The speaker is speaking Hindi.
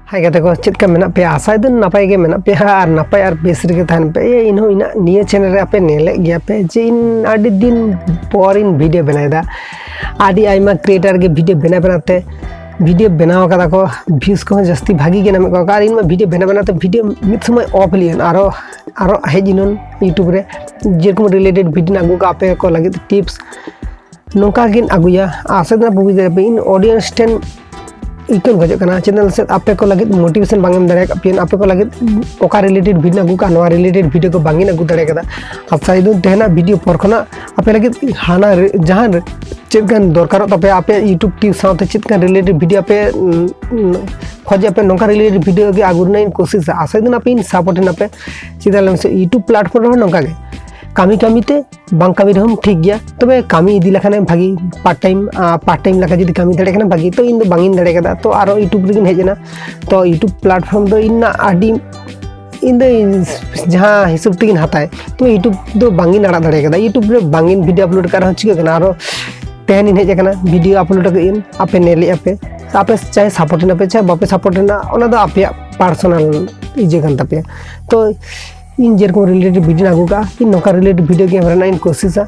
हाय गाते को चेक का मेना पे आशा दिन नपाय के मेना पे और नपाय और बेस रे थान पे ये इनो इना निये चैनल रे आपे नेले गया पे जे इन आदि दिन पर इन वीडियो बनायदा आदि आइमा क्रिएटर के वीडियो बनाते वीडियो बनाव कदा को व्यूज को जस्ती भागी के नाम को इन वीडियो बनाते वीडियो मिद समय ऑफ लियन आरो हेजिनन यूट्यूब रे जेरकम रिलेटेड वीडियो आगु का आपे को लगे टिप्स नोका गिन आगुया आशा दिन बुझ दे इन ऑडियंस टेन इकन खजना चैनल से आपे को लगे मोटिवेशन बांगेम दाड़े पियन आपे को लगे ओका रिलेटेड वीडियो आगु का नवा रिलेटेड वीडियो को बांगिन आगु दाड़े कदा अच्छा इदो तेना वीडियो पर खना आपे लगे हाना जहां चेकन दरकार तपे आपे यूट्यूब टीवी साथे चेकन रिलेटेड वीडियो आपे खोजे आपे नोका रिलेटेड वीडियो के आगु ना इन कोशिश आशा दिन आपे इन सपोर्ट ना पे चिदाल यूट्यूब प्लेटफॉर्म रे नोका के कामी कामीते बांग कामी रहम ठीक गया तबे कामी इदी लखाने भागी पार्ट टाइम लगा जदि कामी दाड़े kana भागी तो इन दो बांगिन दाड़े कदा तो आरो यूट्यूब रे हेजना तो यूट्यूब प्लेटफॉर्म दो इन्ना आडी इन दो जहां हिसाब तिन हताय तो यूट्यूब दो बांगिन आड़ा दाड़े कदा यूट्यूब रे बांगिन वीडियो अपलोड कर चिका kana आरो तेन इन हेजना वीडियो अपलोड के इन आपे नेले आपे चाहे सपोर्ट ना पे चाहे बापे सपोर्ट ना ओना दो आपे पर्सनल इजे कान तापे तो इन जेरकम रिलेटेड वीडियो आगू का इन नौका रिलेटेड वीडियो के हमरा इन कोशिश